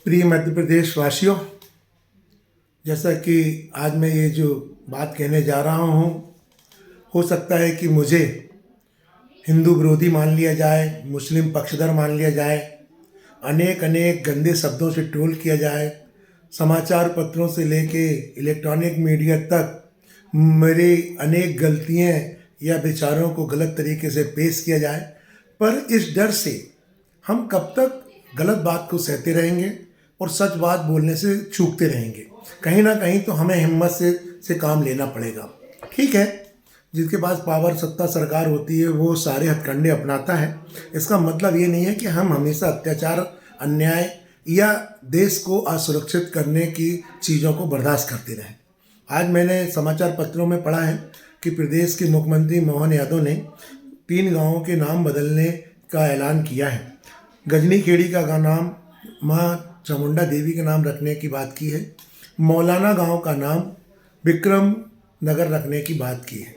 प्रिय मध्य प्रदेश वासियों, जैसा कि आज मैं ये जो बात कहने जा रहा हूँ, हो सकता है कि मुझे हिंदू विरोधी मान लिया जाए, मुस्लिम पक्षधर मान लिया जाए, अनेक अनेक गंदे शब्दों से ट्रोल किया जाए, समाचार पत्रों से लेके इलेक्ट्रॉनिक मीडिया तक मेरी अनेक गलतियाँ या विचारों को गलत तरीके से पेश किया जाए। पर इस डर से हम कब तक गलत बात को सहते रहेंगे और सच बात बोलने से चूकते रहेंगे। कहीं ना कहीं तो हमें हिम्मत से काम लेना पड़ेगा। ठीक है, जिसके पास पावर सत्ता सरकार होती है वो सारे हथकंडे अपनाता है। इसका मतलब ये नहीं है कि हम हमेशा अत्याचार, अन्याय या देश को असुरक्षित करने की चीज़ों को बर्दाश्त करते रहें। आज मैंने समाचार पत्रों में पढ़ा है कि प्रदेश के मुख्यमंत्री मोहन यादव ने 3 गांवों के नाम बदलने का ऐलान किया है। गजनी खेड़ी का नाम माँ चामुंडा देवी के नाम रखने की बात की है। मौलाना गांव का नाम विक्रम नगर रखने की बात की है।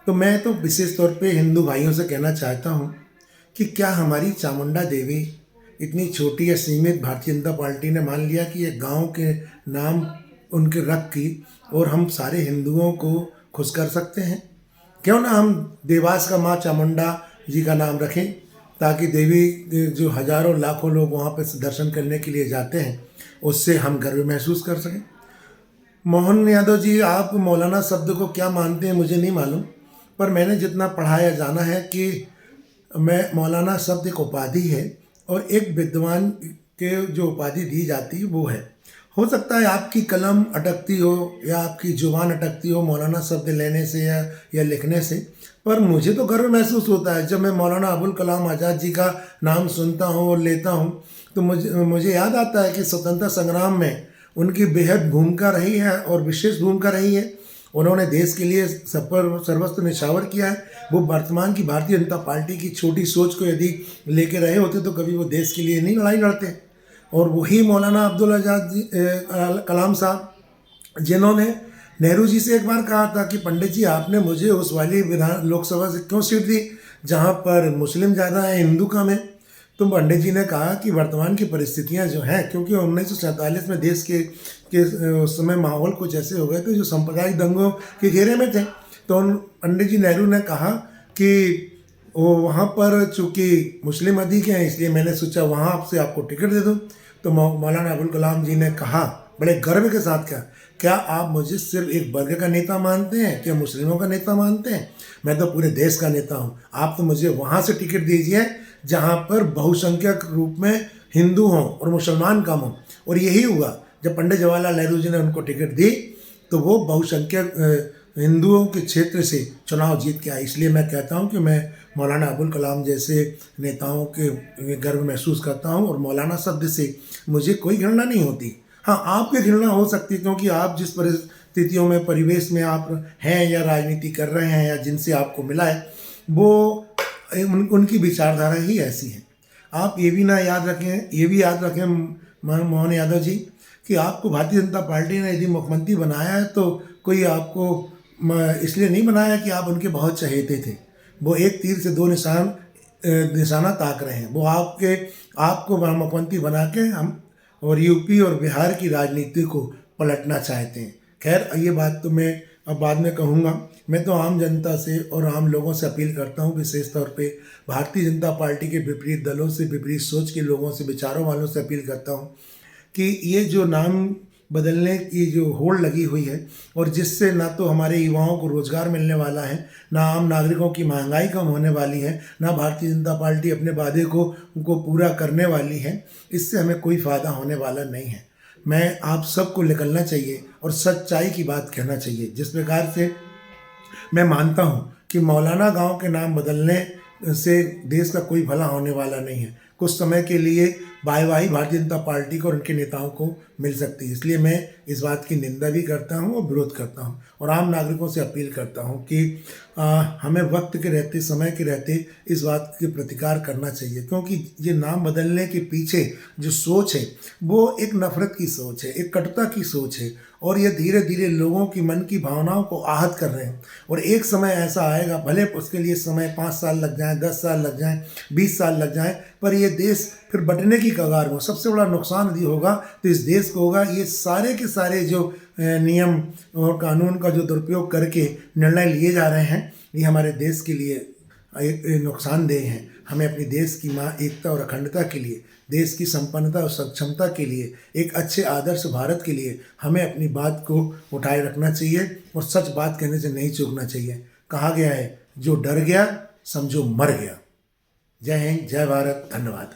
तो मैं तो विशेष तौर पे हिंदू भाइयों से कहना चाहता हूँ कि क्या हमारी चामुंडा देवी इतनी छोटी या सीमित भारतीय जनता पार्टी ने मान लिया कि ये गांव के नाम उनके रख की और हम सारे हिंदुओं को खुश कर सकते हैं? क्यों ना हम देवास का माँ चामुंडा जी का नाम रखें, ताकि देवी जो हजारों लाखों लोग वहाँ पर दर्शन करने के लिए जाते हैं उससे हम गर्व महसूस कर सकें। मोहन यादव जी, आप मौलाना शब्द को क्या मानते हैं मुझे नहीं मालूम, पर मैंने जितना पढ़ा या जाना है कि मैं मौलाना शब्द एक उपाधि है और एक विद्वान के जो उपाधि दी जाती है वो है। हो सकता है आपकी कलम अटकती हो या आपकी जुबान अटकती हो मौलाना शब्द लेने से या लिखने से, पर मुझे तो गर्व महसूस होता है जब मैं मौलाना अबुल कलाम आज़ाद जी का नाम सुनता हूँ और लेता हूँ। तो मुझे याद आता है कि स्वतंत्रता संग्राम में उनकी बेहद भूमिका रही है और विशेष भूमिका रही है। उन्होंने देश के लिए सर्वस्व निछावर किया है। वो वर्तमान की भारतीय जनता पार्टी की छोटी सोच को यदि लेके रहे होते तो कभी वो देश के लिए नहीं लड़ाई लड़ते। और वही मौलाना अब्दुल आज़ाद जी कलाम साहब, जिन्होंने नेहरू जी से एक बार कहा था कि पंडित जी, आपने मुझे उस वाली लोकसभा से क्यों सीट दी जहाँ पर मुस्लिम ज़्यादा हैं, हिंदू कम है? तो पंडित जी ने कहा कि वर्तमान की परिस्थितियाँ जो हैं, क्योंकि 1947 में देश के उस समय माहौल कुछ ऐसे हो गए थे जो सांप्रदायिक दंगों के घेरे में थे। तो पंडित जी नेहरू ने कहा कि वो वहाँ पर चूँकि मुस्लिम अधिक हैं, इसलिए मैंने सोचा वहाँ आपसे आपको टिकट दे दूँ। तो मौलाना अबुल कलाम जी ने कहा बड़े गर्व के साथ, क्या आप मुझे सिर्फ एक वर्ग का नेता मानते हैं? क्या मुस्लिमों का नेता मानते हैं? मैं तो पूरे देश का नेता हूँ। आप तो मुझे वहाँ से टिकट दीजिए जहाँ पर बहुसंख्यक रूप में हिंदू हों और मुसलमान कम हों। और यही हुआ, जब पंडित जवाहरलाल नेहरू जी ने उनको टिकट दी तो वो बहुसंख्यक हिंदुओं के क्षेत्र से चुनाव जीत के आए। इसलिए मैं कहता हूँ कि मैं मौलाना अबुल कलाम जैसे नेताओं के गर्व महसूस करता हूँ और मौलाना शब्द से मुझे कोई घृणा नहीं होती। हाँ, आपकी घृणा हो सकती है क्योंकि आप जिस परिस्थितियों में, परिवेश में आप हैं या राजनीति कर रहे हैं या जिनसे आपको मिला है वो उनकी विचारधारा ही ऐसी है। आप ये भी याद रखें मोहन यादव जी कि आपको भारतीय जनता पार्टी ने यदि मुख्यमंत्री बनाया है तो कोई आपको इसलिए नहीं बनाया कि आप उनके बहुत चहेते थे। वो एक तीर से 2 निशाना ताक रहे हैं। वो आपको मुख्यमंत्री बना के हम और यूपी और बिहार की राजनीति को पलटना चाहते हैं। खैर, ये बात तो मैं अब बाद में कहूँगा। मैं तो आम जनता से और आम लोगों से अपील करता हूँ, विशेष तौर पे भारतीय जनता पार्टी के विपरीत दलों से, विपरीत सोच के लोगों से, विचारों वालों से अपील करता हूँ कि ये जो नाम बदलने की जो होड़ लगी हुई है और जिससे ना तो हमारे युवाओं को रोज़गार मिलने वाला है, ना आम नागरिकों की महंगाई कम होने वाली है, ना भारतीय जनता पार्टी अपने वादे को पूरा करने वाली है, इससे हमें कोई फ़ायदा होने वाला नहीं है। मैं आप सबको निकलना चाहिए और सच्चाई की बात कहना चाहिए। जिस प्रकार से मैं मानता हूँ कि मौलाना गांव के नाम बदलने से देश का कोई भला होने वाला नहीं है। कुछ समय के लिए वाहवाही भारतीय जनता पार्टी को और उनके नेताओं को मिल सकती है। इसलिए मैं इस बात की निंदा भी करता हूँ और विरोध करता हूँ और आम नागरिकों से अपील करता हूँ कि हमें वक्त के रहते, समय के रहते इस बात के प्रतिकार करना चाहिए, क्योंकि ये नाम बदलने के पीछे जो सोच है वो एक नफरत की सोच है, एक कटुता की सोच है और ये धीरे धीरे लोगों की मन की भावनाओं को आहत कर रहे हैं। और एक समय ऐसा आएगा, भले उसके लिए समय 5 साल लग जाए, 10 साल लग जाए, 20 साल लग जाए, पर ये देश फिर बंटने की कगार में। सबसे बड़ा नुकसान यदि होगा तो इस देश को होगा। ये सारे के सारे जो नियम और कानून का जो दुरुपयोग करके निर्णय लिए जा रहे हैं, ये हमारे देश के लिए एक नुकसानदेह हैं। हमें अपनी देश की माँ एकता और अखंडता के लिए, देश की संपन्नता और सक्षमता के लिए, एक अच्छे आदर्श भारत के लिए हमें अपनी बात को उठाए रखना चाहिए और सच बात कहने से नहीं चूकना चाहिए। कहा गया है, जो डर गया समझो मर गया। जय हिंद, जय भारत, धन्यवाद।